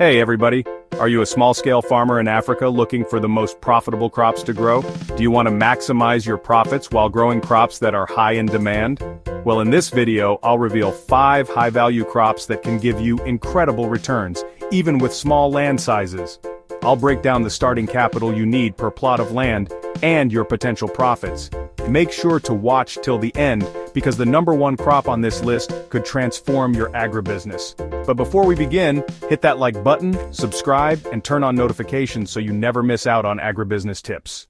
Hey everybody, are you a small-scale farmer in Africa looking for the most profitable crops to grow? Do you want to maximize your profits while growing crops that are high in demand? Well, in this video, I'll reveal 5 high-value crops that can give you incredible returns, even with small land sizes. I'll break down the starting capital you need per plot of land and your potential profits. Make sure to watch till the end, because the #1 crop on this list could transform your agribusiness. But before we begin, hit that like button, subscribe, and turn on notifications so you never miss out on agribusiness tips.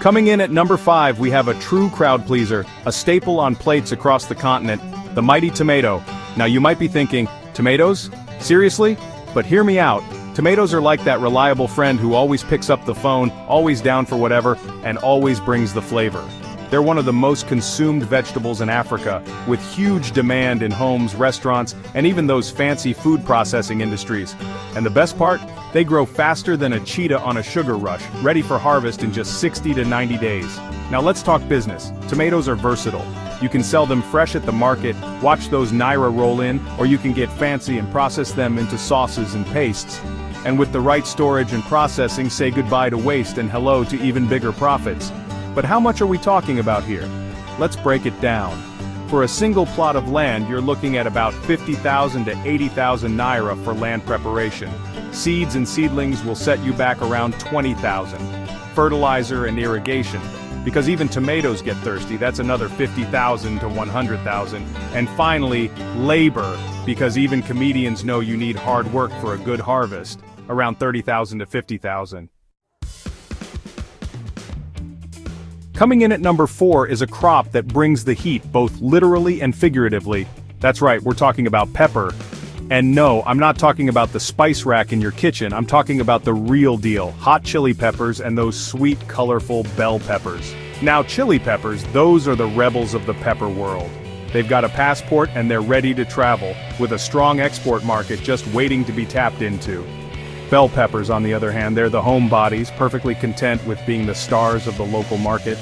Coming in at number 5, we have a true crowd pleaser, a staple on plates across the continent, the mighty tomato. Now you might be thinking, tomatoes? Seriously? But hear me out. Tomatoes are like that reliable friend who always picks up the phone, always down for whatever, and always brings the flavor. They're one of the most consumed vegetables in Africa, with huge demand in homes, restaurants, and even those fancy food processing industries. And the best part? They grow faster than a cheetah on a sugar rush, ready for harvest in just 60 to 90 days. Now let's talk business. Tomatoes are versatile. You can sell them fresh at the market, watch those naira roll in, or you can get fancy and process them into sauces and pastes. And with the right storage and processing, say goodbye to waste and hello to even bigger profits. But how much are we talking about here? Let's break it down. For a single plot of land, you're looking at about 50,000 to 80,000 naira for land preparation. Seeds and seedlings will set you back around 20,000. Fertilizer and irrigation, because even tomatoes get thirsty, that's another 50,000 to 100,000. And finally, labor, because even comedians know you need hard work for a good harvest, around 30,000 to 50,000. Coming in at number 4 is a crop that brings the heat both literally and figuratively. That's right, we're talking about pepper. And no, I'm not talking about the spice rack in your kitchen, I'm talking about the real deal, hot chili peppers and those sweet, colorful bell peppers. Now chili peppers, those are the rebels of the pepper world. They've got a passport and they're ready to travel, with a strong export market just waiting to be tapped into. Bell peppers, on the other hand, they're the homebodies, perfectly content with being the stars of the local market.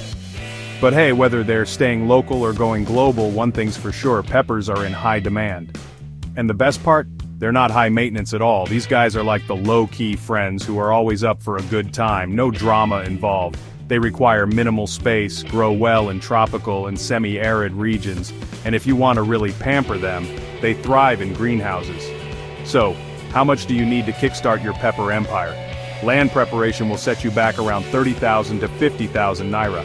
But hey, whether they're staying local or going global, one thing's for sure, peppers are in high demand. And the best part? They're not high maintenance at all. These guys are like the low-key friends who are always up for a good time, no drama involved. They require minimal space, grow well in tropical and semi-arid regions, and if you want to really pamper them, they thrive in greenhouses. So, how much do you need to kickstart your pepper empire? Land preparation will set you back around 30,000 to 50,000 naira.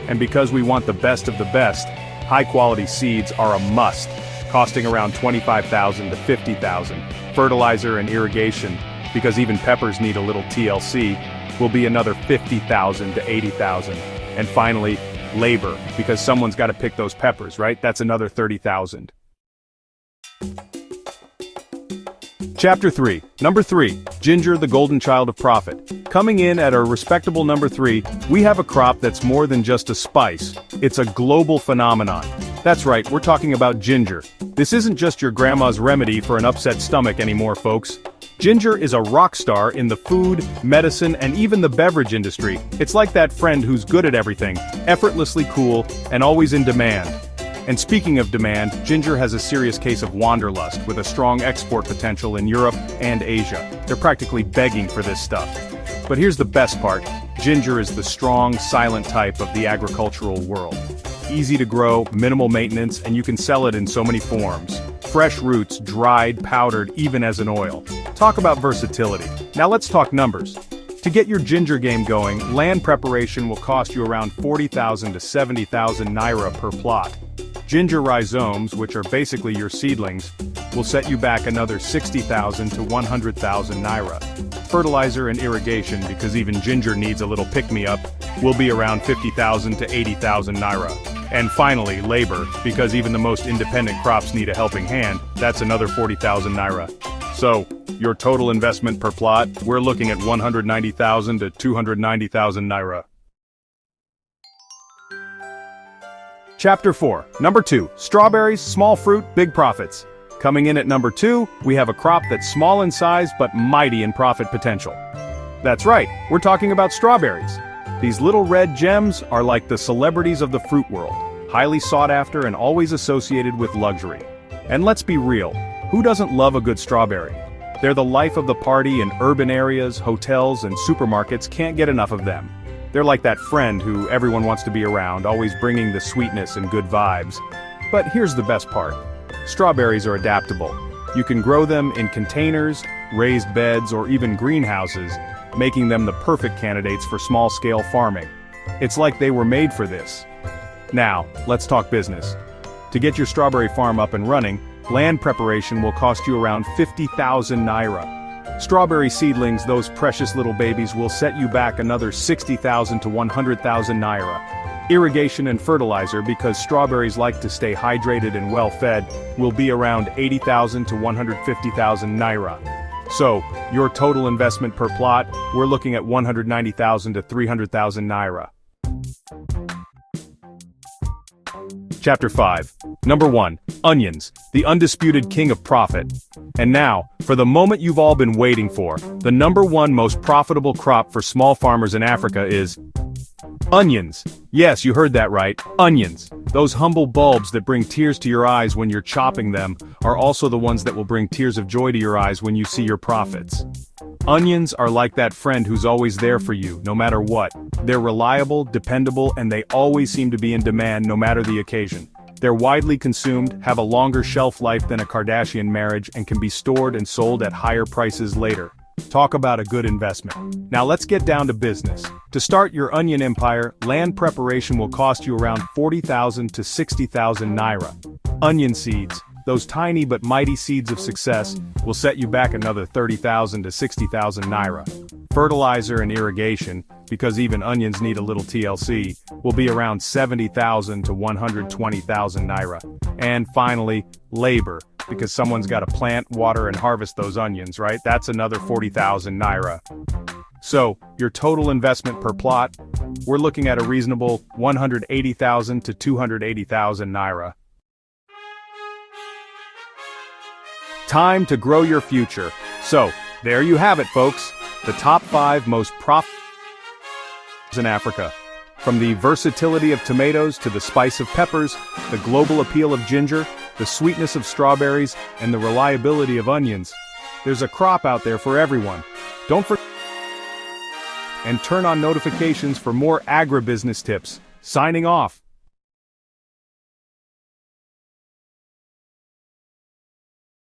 And because we want the best of the best, high-quality seeds are a must, costing around 25,000 to 50,000. Fertilizer and irrigation, because even peppers need a little TLC, will be another 50,000 to 80,000. And finally, labor, because someone's got to pick those peppers, right? That's another 30,000. Chapter 3, Number 3, Ginger, the golden child of profit. Coming in at a respectable number 3, we have a crop that's more than just a spice, it's a global phenomenon. That's right, we're talking about ginger. This isn't just your grandma's remedy for an upset stomach anymore, folks. Ginger is a rock star in the food, medicine, and even the beverage industry. It's like that friend who's good at everything, effortlessly cool, and always in demand. And speaking of demand, ginger has a serious case of wanderlust, with a strong export potential in Europe and Asia. They're practically begging for this stuff. But here's the best part, ginger is the strong, silent type of the agricultural world. Easy to grow, minimal maintenance, and you can sell it in so many forms. Fresh roots, dried, powdered, even as an oil. Talk about versatility. Now let's talk numbers. To get your ginger game going, land preparation will cost you around 40,000 to 70,000 naira per plot. Ginger rhizomes, which are basically your seedlings, will set you back another 60,000 to 100,000 naira. Fertilizer and irrigation, because even ginger needs a little pick-me-up, will be around 50,000 to 80,000 naira. And finally, labor, because even the most independent crops need a helping hand, that's another 40,000 naira. So, your total investment per plot, we're looking at 190,000 to 290,000 naira. Chapter 4, Number 2, Strawberries, small fruit, big profits. Coming in at number 2, we have a crop that's small in size but mighty in profit potential. That's right, we're talking about strawberries. These little red gems are like the celebrities of the fruit world, highly sought after and always associated with luxury. And let's be real, Who doesn't love a good strawberry? They're the life of the party, and urban areas, hotels, and supermarkets can't get enough of them. They're like that friend who everyone wants to be around, always bringing the sweetness and good vibes. But here's the best part. Strawberries are adaptable. You can grow them in containers, raised beds, or even greenhouses, making them the perfect candidates for small-scale farming. It's like they were made for this. Now, let's talk business. To get your strawberry farm up and running, land preparation will cost you around 50,000 naira. Strawberry seedlings, those precious little babies, will set you back another 60,000 to 100,000 naira. Irrigation and fertilizer, because strawberries like to stay hydrated and well-fed, will be around 80,000 to 150,000 naira. So, your total investment per plot, we're looking at 190,000 to 300,000 naira. Chapter 5. Number 1. Onions, the undisputed king of profit. And now, for the moment you've all been waiting for, the number 1 most profitable crop for small farmers in Africa is onions. Yes, you heard that right, onions. Those humble bulbs that bring tears to your eyes when you're chopping them are also the ones that will bring tears of joy to your eyes when you see your profits. Onions are like that friend who's always there for you, no matter what. They're reliable, dependable, and they always seem to be in demand no matter the occasion. They're widely consumed, have a longer shelf life than a Kardashian marriage, and can be stored and sold at higher prices later. Talk about a good investment. Now let's get down to business. To start your onion empire, land preparation will cost you around 40,000 to 60,000 naira. Onion seeds, those tiny but mighty seeds of success, will set you back another 30,000 to 60,000 naira. Fertilizer and irrigation, because even onions need a little TLC, will be around 70,000 to 120,000 naira. And finally, labor, because someone's got to plant, water, and harvest those onions, right? That's another 40,000 naira. So, your total investment per plot, we're looking at a reasonable 180,000 to 280,000 naira. Time to grow your future. So, there you have it, folks. The top 5 most profitable in Africa. From the versatility of tomatoes to the spice of peppers, the global appeal of ginger, the sweetness of strawberries, and the reliability of onions. There's a crop out there for everyone. Don't forget and turn on notifications for more agribusiness tips. Signing off.